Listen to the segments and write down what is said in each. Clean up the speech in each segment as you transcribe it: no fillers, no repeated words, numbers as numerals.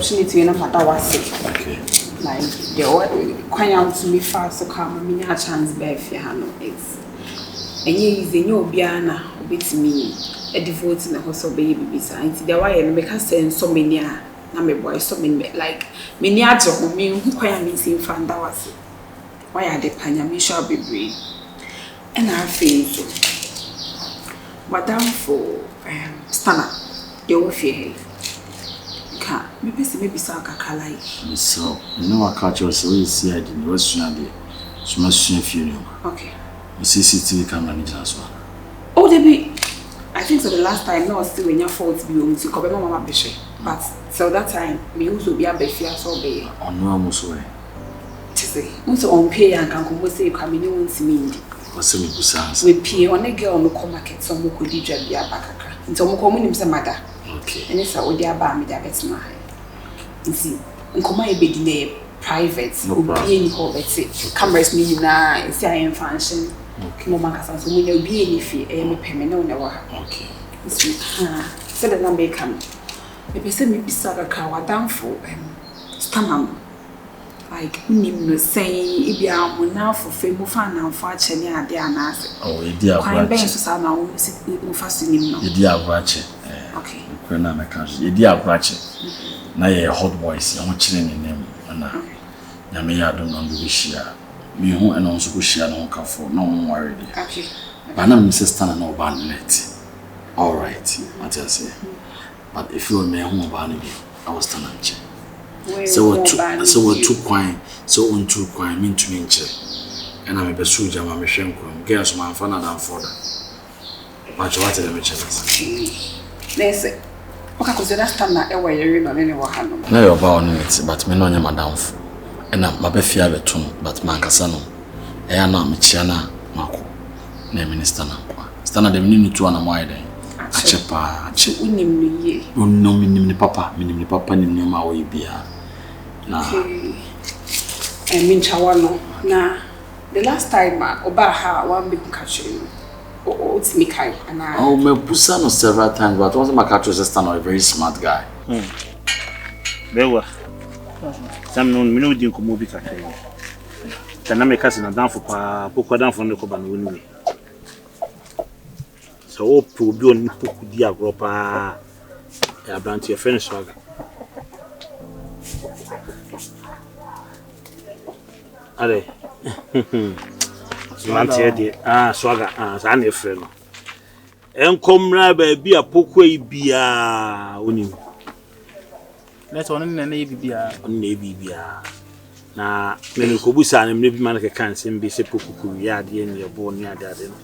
opportunity in a matter was okay. Like the quite out to me fast so come me a chance by if you have no eggs. And ye is in your biana with me a devote in the house of baby besides the way and make us send so many na me boy so many like many ads of me who quite missing fan that was why are the panya shall be brave and I feel Madame for Stunna you will fear maybe so kakalai so no I catch you so you see I didn't was there so much funeral okay the CCTV camera in as well oh they be I think so the last time no still when your fault be on to cover mama be but so that time me also be a be fear so be on no almost way say so on pay and can come say come ni won simi ndi was me busansa we pay on a girl no come market so mo kodi dwa bia bakaka nti mo ko mo nim se mada okay ene sa odi aba me da betima nti nkoma e bedi na private obi ni ko beti cameras ni na nti I function okay mo makasa so mo nya obi ni fi e me peme na wona wa okay nti so the number come me pese me bisaka ka wadamfo stamam like unim no say ibia mo na for fame fa na for achene ade anase oh idi abrache ben so sa na wo fa so nim no idi abrache okay ko na me kan idi abrache na ye hot boys e ho kire ne nem na na me ya don no be shia me hu eno nso ko shia no kafo na mo worry dey okay but na me sister na no ba net all right what I say but if you me hu ba no be I was stand and check so what two coin so on two coin mean to me and I'm a besuja ma me hwenko girls man fa na dan for that but what the me check let's say okay cuz that time na e wa yeri no ne wa hanu na yo ba on it but me no nya madam for and ma be fia betum but man kasa no e ya na me chia na mako na minister na kwa Stunna de me ni tu na mo ayden achepa ache unim no ye no minim ni papa nim no ma wo bia na I mean chawano na the last time oba ha one big catch o it's me kai na oh me busa no several times but once my catch is Stunna a very smart guy bewa sam no me no din ko mo bi kakrai tana me kase na danfo pa Pokua danfo no ko ba no ni so o pro bi on Poku di agro pa ya branch your friend Swaga ale mantie di Swaga sa na friend no enkomra ba bi a Pokua bia oni let's on na bibia na me ko busa na me bi man ke kan sem bi se Poku ya de ni ebo ni ade no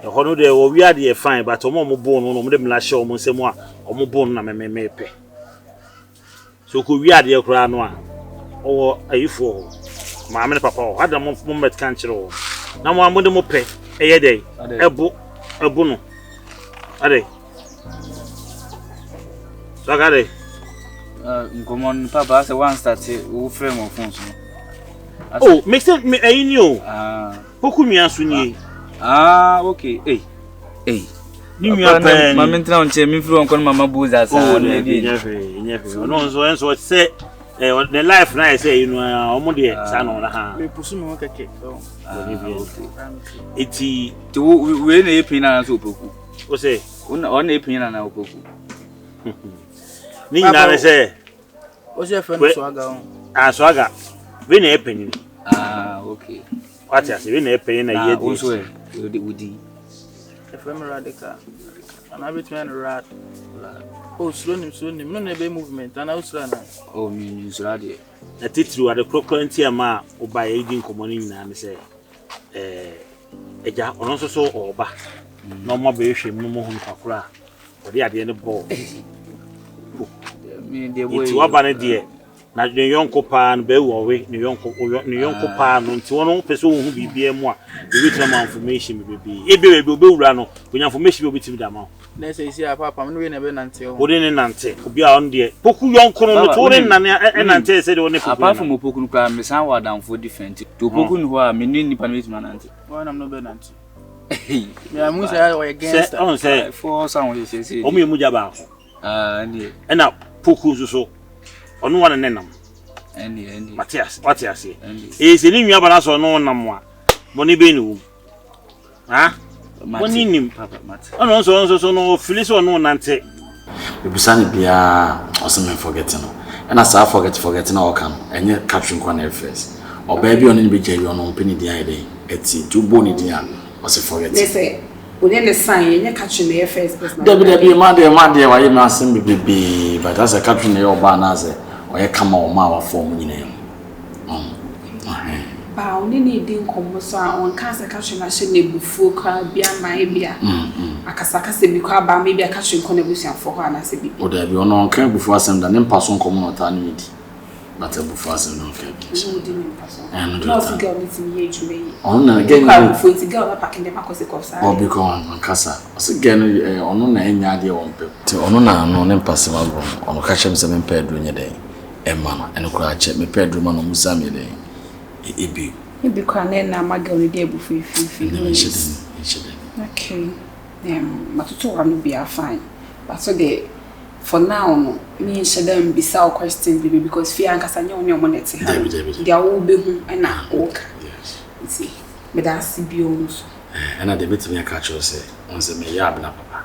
e hono de wo wi ade e fine but omo bo no mo de mla hye omo nsem a omo bo no na me pe so ko wi ade e kura no a owo ayifo ma me papa o ada mo met kan kire na mo amode mo pe e ye dey ebu no ade so agade Common papa say one start wo frame of phone so oh make sense me ayini o Poku mi aso ni okay hey ni mi apen ma mentra on che mi fru on kon mama buza sa na bi nyefe no so say the life na say you know omo de sa no na ha me pusu me keke eti we na epin na so Poku o say on epin na Poku ni na say o je friend Swaga on Swaga we na epin okay what you say we na epin na ye dey so udi FM radical and I between rat oh slow nim no na be movement and also na oh mi radio na titru ade krokrenti ama oba ye di nkomo ni na say eja ono so oba no mo be hwem no mo hu kwakura odi ade ne bo mi de boy ti oba ne de na ne yonko pa no be wo we ne yonko pa no nti wono pese wo hu bibia mu a e bi tama information bibi e be obe wura no wonya information bi obetimi da ma na say isi papa me no we na be nante o wo ne nante obi a on de Poku yonko no to ne nane nante say de wo ne Poku apart from Poku no kwa me san wa down for different to Poku no ho a me ni nipa no betimi nante wo na no be nante me amu say o against on say for sound we say o me mu jaba ni e na Poku so ono wan nenam Endi. Matias what you say se ni nwa bana so no nam a boni be ni wo ha boni nim papa Mate ono so no feel so no nante Bibisani bia oseme forgetting no. And as I forget na oka no. Enye caption kwa na first. Oba bi ono ni be jari ono mpeni dia ide. Eti tubo ni dia. Ose forget. They say we the sign enye caption na first person. Debi ma de wa ye ma asem bibi but as a caption na oba na say oye kama o ma wa form nyina yam. Ba oni ni di nkomo so a on cancer caption na she na bufuo kwa bia ma e bia. Akasakase bi kwa ba me bia caption ko na busuafo ho ana se bi. O da bi ono on kan bufuo asem da ne mpaso nkomo no ta na medi. But a bufuo asem no kan bi. No di mpaso. And no si girl ni ti ye jume yi. On na again bufuo ti girl na packing dem akose ko sa. O bi ko on kasa. O se gen ono na enya de won pe. Ti ono na no ne mpaso ma bro. Ono ka chem se me pe aduro nye den. Emma no ene ko a che me pe aduro ma no musa me den. Ibi kwa na magel ni dey bufuo fi. Okay. Matuto wa no be fine. But so for now no me shedem be saw questions baby because fear and kasanya only on net. They are all be hu na oka. Yes. See. Me da sibio so. And at the bit me catch you say on say me ya Abenaa papa.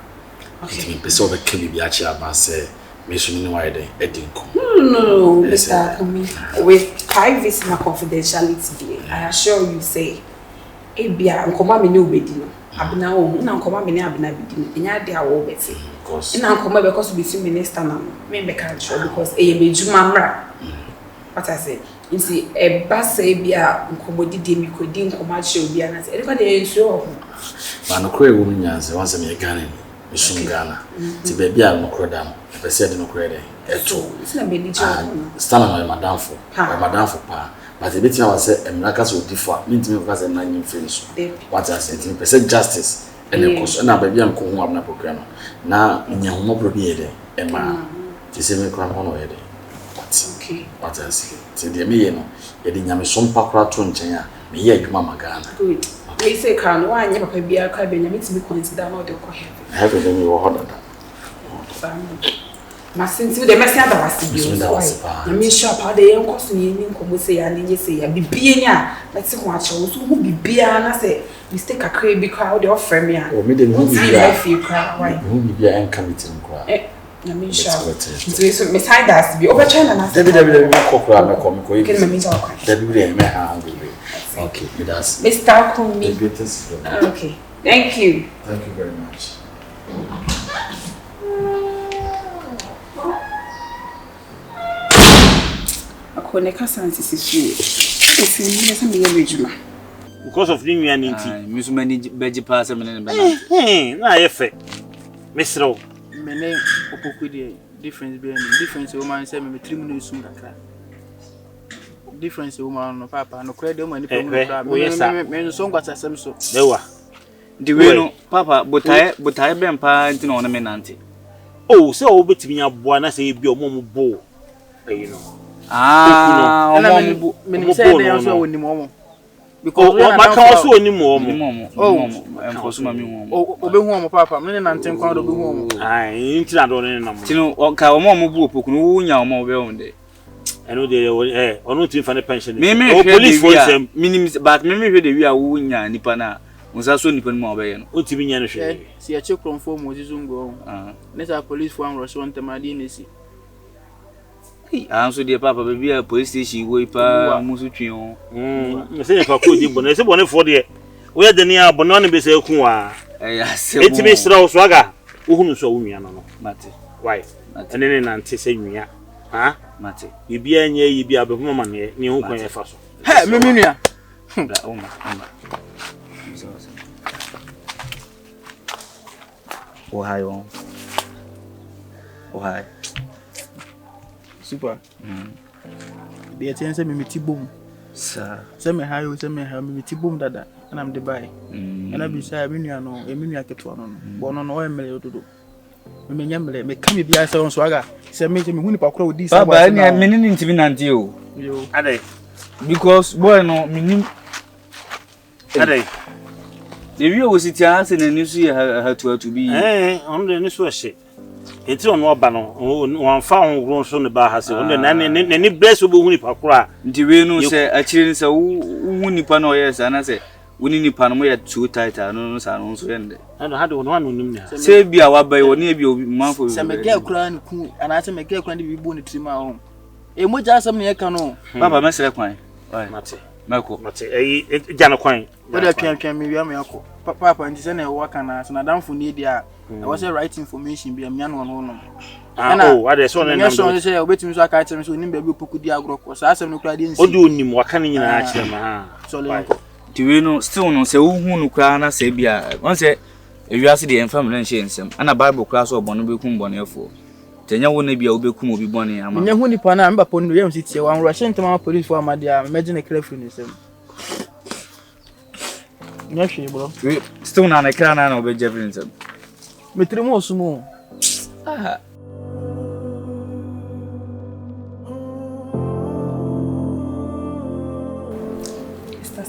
Okay. Me pese obe ke bibia chi aba say me so ni why dey edinko. No, Mr. Kumi. With privacy and confidentiality, I assure you say ebia nkoma me ne obedi no. Abenaa wo na nkoma me ne Abenaa bidi no. Enya de awo beti. Of course. Ina nkoma because be minister na me be can sure because e be juma mra. What I say, you see e ba say bia nkoma didi mi ko di nkoma che obi ana say e kwa de ensuo ho. Ba no kro ewu nyanse wan say me Ghana ni. Me sum Ghana. Ti be bia no kro da no. Be say de no kro de. Eto. It's na be ni cho. Stand my madam for. My madam for pa. But the I was say America so differ. Me to me because na nyim finish. What I said, person justice and of course na baby am ko hu Abenaa Pokua no. Na nya homo bro bi e de e ma. Ti se me kra ho no e de. Okay. What I say. Ti de me ye no. Ye de nyame so mpa kra to nchen a me ye adwuma magana. Good. We say kan wa anya papa bia ka be nyame ti me consider na de ko heaven. Heaven dem wo ho da. Masinti de mesi ada wasibio. Na me shop how de yen koso ni nkomo se ya ni se ya bibie ni a leti ho ache wo so hu bibia na se mistake akra bi kwa de offer me a. O me de hu bibia fi kwa why. Hu bibia en committee nkwa. Na me shop. So me side das bi over China na. Debi kokra me ko yi. Can me meet our Debi me ha go. Okay, it does. Mr. Kumi. Okay. Thank you. Thank you very much. Koneka sansi esi me yejuma because of the new anti me so many beji pass me ne na yefe mesro me ne opoku de difference be any difference o man say me 3 minutes sum kakra difference o man no papa no credit o man ni problem me so ngwata sem so dewa the way no papa botai be mpa nti no me nante oh say o betimi aboa na say bi o mo bo you know me say dey also woni mo because maka also woni mo enforce ma mi ho obehu mo papa me na nten kwa do behu mo ai nti na do ne na mo tinu ka o mo bu opoku no wo nya o mo be on de eno de onu tin fa ne pension o police for them minimum but me hwe de wi a wo nya nipa na unsa so nipa mo be ye no o ti bi nya no hwe si a che kronfo mo zizungo ne sa police for am rush on temadi nesi so dear papa baby a police station go ipa musu twion say fa ko di bono say bono for de we de ne a bono ne be say ku wa asem etimi sra wo swaga wo hunu so wo nwia no mate why ene ne nante say nwia ha mate bibia nya yi bia be homa ne ne hu kwan ye fa so he me nua da oma Ohio super the ten say me tibom sir say me hayo say me ha me tibom dada and am the buy and I be say me nua no e me nua keto no bo no no o emele ododo me nyamele me ka me bia say on so aga say me hu ni pakura odi say baba ni me ni ntimi nante o yo ade because boy no me ni ade the we was it answer na ni so ya ha to be on the ni so hye Enti ono oba no wonfa ho so ne ba ha se ono na ne bless obo hu nipa kora nti we no se akire ni se wu nipa no yes ana se woni nipa no mo ye too tight no sa no so yende ano hade ono anu nim ne se bia wabai woni e bia obi manfo se mega kura ni ku ana se mega kura ni bibu ni trima ho e moja asem ne yeka no baba mesere kwan mate mako mate jana kwan wada twan me wi am yako papa nti se na waka na se na damfo ni dia I was right information be am yan won no ade so na so say obetimi so aka atem so nim ba bi poku di agroko so asem no kura di nsi odi onim waka ne nyina a kire ma ha so lenko tiwe no still no se wu hu no kura na se bia won se ewiase de enfam na nhye nsem ana bible kura so obono bekum bonefo tenya wo na bia obekum obi bone ama nya hu nipa na mba ponu yem sitie wan ro hye ntama police for amade a imagine careful ni sem nya hwe bro still na kra na obe jefrin nsem metrimo osumo aha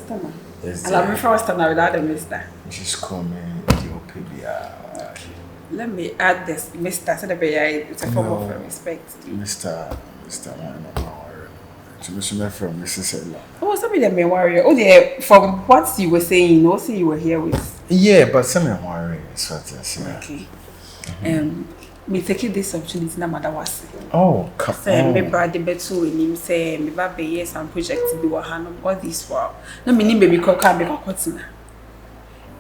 Stunna. Yes, I love me for Stunna without a mister. Just call me Ethiopia. Let me add this, Mr. So it's a form of respect. Mr. Man, I'm from Mrs. Oh, some of them may worry. Oh, yeah, from what you were saying, also you were here with. Yeah, but some are worried. Okay. Me take this opportunity na mother was. Oh, come on. Me brother betu him say me ba be yes some project be wa hanom all this while. No me ni baby koka be kwatina.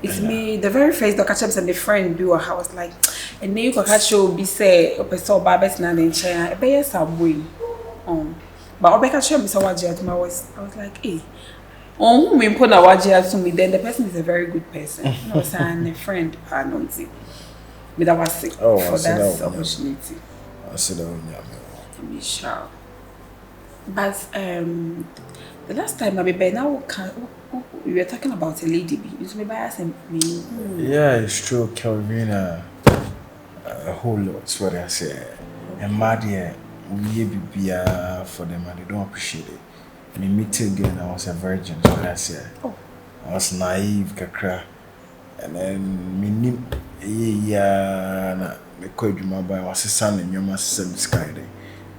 It's me the very first the catch up and the friend be wa I was like and then you koka show be say opeso ba bet na den chair e be yes some way. But obeka show me so waje I was like eh who me put na waje to me then the person is a very good person. You know saying a friend I don't see. But I was sick for that opportunity. I said, to be sure. But the last time I be now we were talking about a lady. You should be asking me. Yeah, it's true. Calvina, a whole lot. That's what I say. And Madia, we be for them, and they don't appreciate it. Me meet again. I was a virgin. So I said, I was naive, kakra, and then me. Yeah, na me ko adwuma ba was son and your master sky day.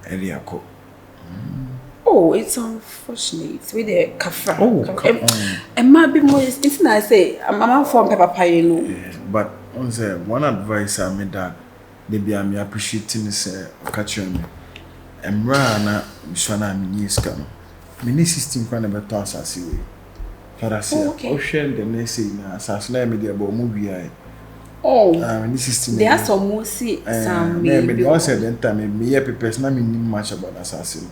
Area ko. Oh, it's unfortunate with the kafra. Oh, and might be more it's not say I'm from Pepper Pie, you know. But on say one advice I made that they be am appreciating say catch me. Emra na miswana mi scam. Me system kwa na beto asase we. Father say, "Oh, share the next say na asase na me dey about movie ai." Oh, this system. there are some more see some maybe one said then time me here person me know much about assassin.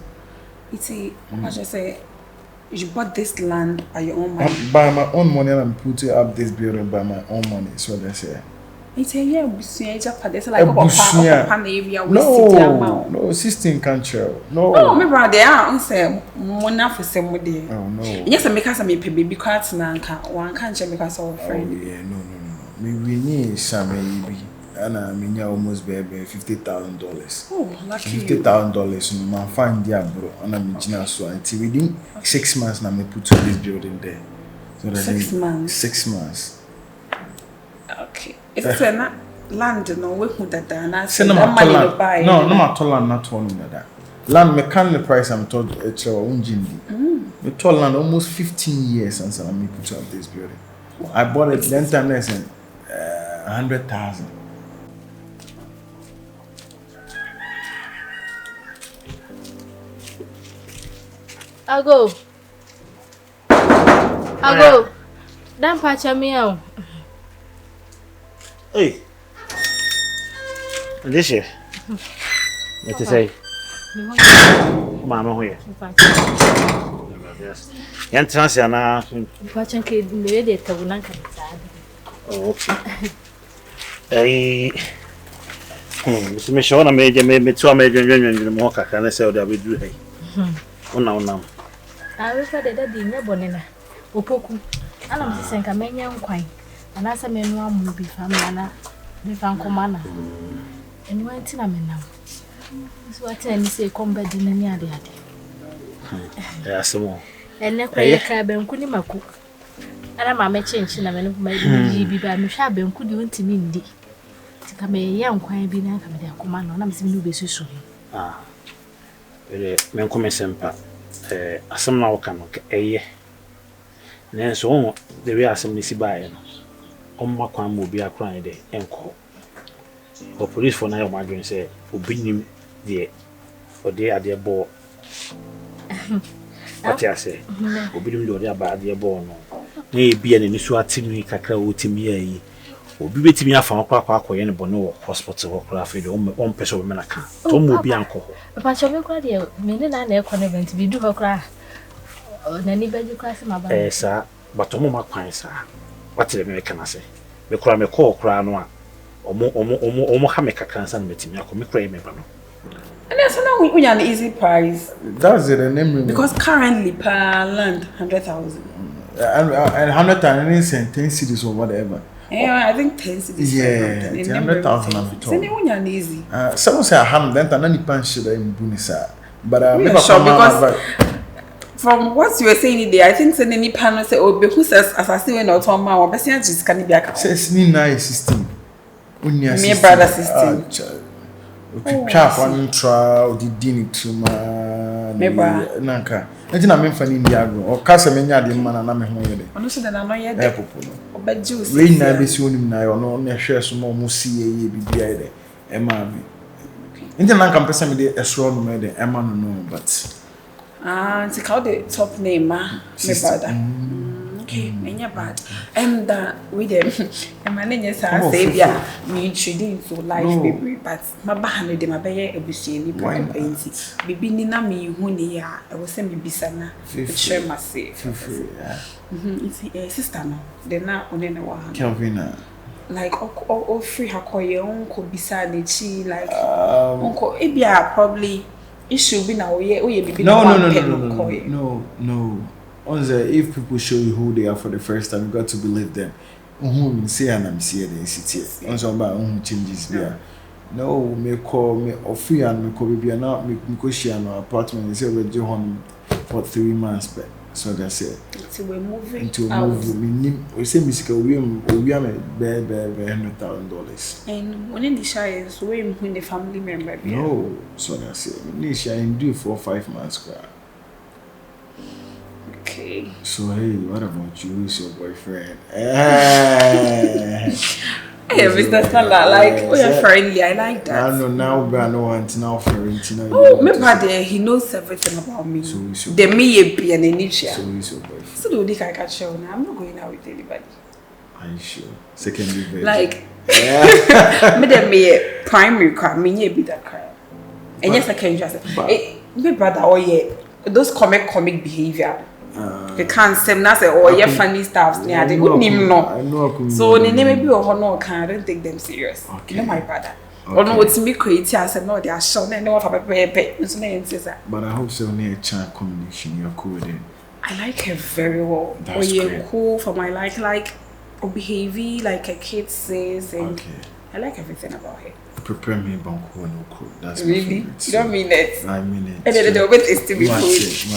It's a I just say you bought this land by your own money. By my own money and I'm putting up this building by my own money. So they say. It's a year busia Japan. There's like a area we city amount. No, system can't show. No. No, me brother there on say money for some day. Oh no. Yes, I make us me baby card na nka one can't check because of friend. Oh yeah, no. We need some maybe, and I mean, almost baby $50,000. Oh, lucky $50,000. No man find there, bro. And I'm in so until within 6 months, now me put this building there. So that's 6 months. 6 months. Okay. It's a land, no we put that down. I say no money to buy. No matter land, not one that. Land me can the price I'm told it's our own jindi. Me told land almost 15 years since I me put up this building. I bought it then time lesson. 100,000. I'll go. Don't patch me out. Hey. This year. What to say? Mama here. Yes. Entrance na. Patching kid me dey tabunan ka tsada. Oh, okay. Me show na me to me dwen mo kaka na say o da be duru hey. Una. Ah, we fa de daddy nya bonena. Opoku. Ana mo senka menya nkwan. Ana sa me no amu bi fa na me fa nkoma na. Eni wanti na me na. So what any say come bed na ni ade. Ya samo. Ene kwa ye ka benku ni maku. Ana ma me chenchi na me no ma bi ba me hwa benku di wontimi ndi. Come young quiet be now come there command on I'm seeing you be so. Men come sempa asem na woka no eye na so the way asem ni si bae no omma kwan mo bi akran de enko o police for na yo madwen say obinim de ode ade bo ati ase obinim de ode ade bo no na e bia ne so atimi kakra otimi ayi obi betimi afa akwa ye ne bo no hospital ho kra fe de on pese o menaka to mo bi anko Papa show me kra de me ne na ekon event bi du ho kra na ni baji kra se maba sa but omo makwan sa watele me kana se me kra me call kra no a omo ha me kakra sa na metimi akọ me kra me ba no and that's now we an easy price. That's the name. Because currently per land 100,000. And 110 10 cities or whatever. Yeah, I think 10 cities. Yeah, 100,000 I'm told. So they an easy. Someone say I haven't done any punch in Bunisa. But we sure because from what you were saying there, I think any panel say oh because as I say when not on my or best just can be a says ni nice system. Me brother system. Chap one trial the dini tuma nanka nti na memfa ni ndiago o kasa menya de mana na me ho yede ono so de na no yede popo no obajuice we na be si onim na ono na hwe so mo mo si ye bibia yede e ma me nti nanka mpesa me de esro no me de e ma no but it's called the top name me brother okay menya bad and with them and my name is Savior me introduce to life baby but my bahane de mabeye ebusie ni penti bibi ni na me hu ni ya e wo se me bisana share myself it's sister no de na one na wa Kelvina like o free hakoye onko bisa na chi like onko ebia probably issue be na oye bibi no if people show you who they are for the first time, you got to believe them. Say and I'm see the city. About changes there. No, me call me free and me call be not me share no apartment. They say we do home for 3 months back. So that's it. So we're moving. Into moving. We say musical we am $100,000. And when in the shire is when the family member. No, so that's it. Me share in do 4 or 5 months. Okay. So hey, what about you? Who's your boyfriend? Hey, Mr. Stunna, like you're friendly. I like that. I know now, but I know want now friendly. Oh, my brother, he knows everything about me. So the me be an initial. So he's your boyfriend. So do you think I can show now? I'm not going out with anybody. Are you sure? Secondary version. Like, me the me primary car, me be that car. And yes, I can just say, my brother, oh yeah, those comic behavior. They can't say na say oh yeah funny stuff near they good name no so the name maybe or no can don't take them serious you know my brother or no what's me create I said no they are shown and no pay so but I hope so near chat combination you're cool with it. I like her very well. That's you're cool for my like or behavior like a kid says and I like everything about her. Prepare me banku no cool. That's really you don't mean it. I mean it. And then the bit is to be cool.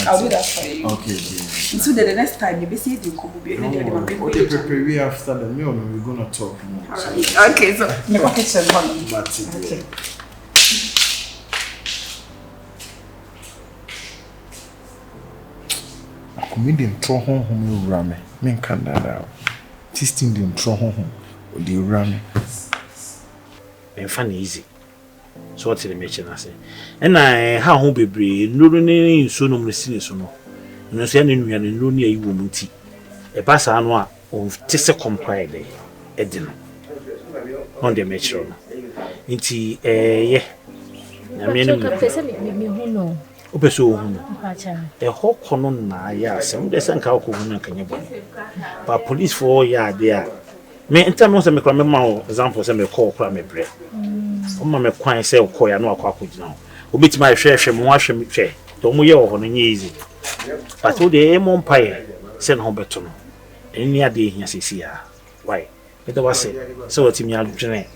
I'll do that for you. Okay, yeah. So the next time you be see you come be okay, prepare we after the meal we're gonna talk more. Right. Okay, so me go kitchen one. Okay. Comedian throw home rame. Men can that. Testing them throw home. The rame. And fun easy. So what's the mention I say? And I how home be no in so no so no. No say any no near you woman tea. A pass anwa of tisse comply day. Edino. On the metro. Inti yeah. I mean Opeso a whole common na ya some desan ka ko hunu kan yebo. But police for ya there. Me enta mo se me kra me ma example se me call kra me bre. O ma me kwan se o call ya no akwa akogina. Obeti ma hwehwe mo ahwe me hwe. To mo ye wo ho no nye easy. But o de e mo mpae se no beto no. Eni ade hia sisi ya. Why? Beto was se o timi adwene.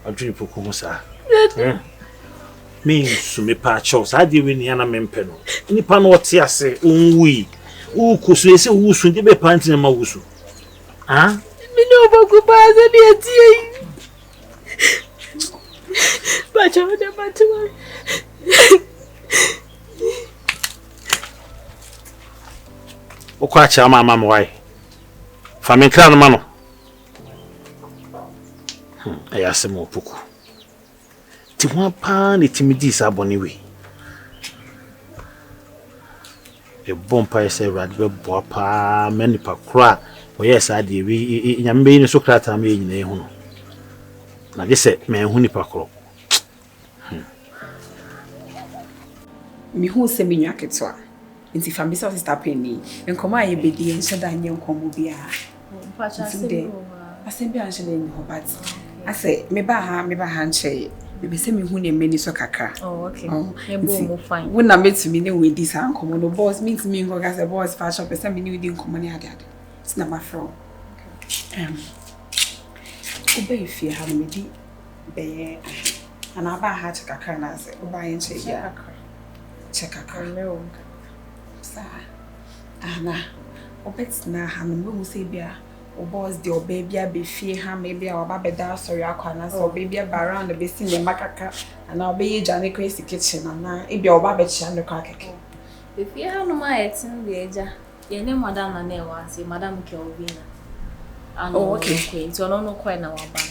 Adwene poku ho sa. Me so me pa chos ade we ni ana mempe no. Nipa no ote ase onwi. U kusu ese wusu ndi be panti na ma wusu. Ah? No, Pokua, But you would never do it. Okwacha mama why? Family clan mano. Ayasemo Poku. Ti wa pa ni timidi sa boni we. E bompa ese radbe bo pa mani pa kra. O yes ade we nyambe ni so krata me nyina ehu no. Na je se me ehu ni pa kro. Mi hu se mi nwa ketwa. Nti family so sister penny. Enkomo aye bedi en sheda nye enkomo bia. Pacha Asembi anshele ni hobati. Ase me ba ha nche. Me se me hu ne meni so kakra. Oh, okay. Ebo mo fine. When na metumi ne we dis ankomo no boss meet me ngo ga say boss fashion person me ni we di nkomo ne ade. It's not my friend. Okay. Obe ifie ha me di be ana ba ha che kakra na say oba yen che ya. Check kakra. No. Sa ana obet na ha no mu say bia o boss the baby be fie ha maybe our baba da sorry akwana so baby around the besi ne makaka and I'll be jane crazy kitchen and e bia oba be chia no kake be fie ha no ma etin be eja ye ne madam na na wa say madam Kelvina. Oh, okay. So no quite na wa ban.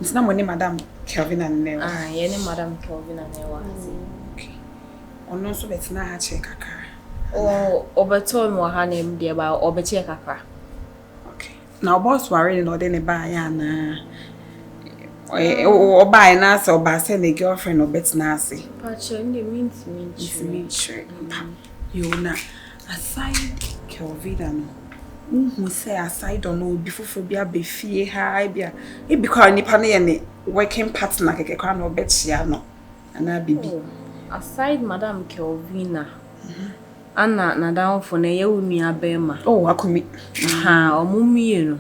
It's not money madam Kelvina ne. Ye ne madam Kelvina ne wa say. Okay. Ono so bet na ha che kakra. Oh, obeto mo ha na em de ba obeche kakra. Now boss worry no dey ne ba ya na o ba na so ba say the girlfriend no bet na ase. Pacha ndi mint Sure. You na aside Kelvina no who say aside on no before bia be fie ha bia e bi kwa nipa na ye ne working partner keke kwa no bet ya no ana bibi. Aside Madam Kelvina. Anna na down for na ye unu abema. Oh, akumi. Omumie no.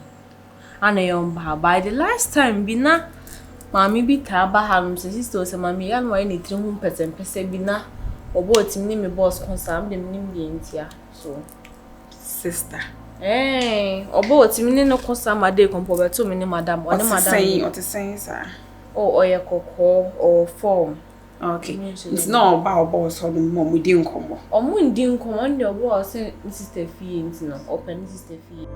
Ana yomba by the last time bi na mami bi ta ba hanum se sister se mami ya no ni tiri hu pese bi na obo otimi me boss concern dem nim bi entia so Sister. Obo otimi no concern ma dey kompo beto me ni madam one madam. What to say sir? Oh, oye koko or form. Okay. It's not about boss or the mom we didn't come. Omu ndi nkomo ndi obo o se sister fee ntino open sister fee.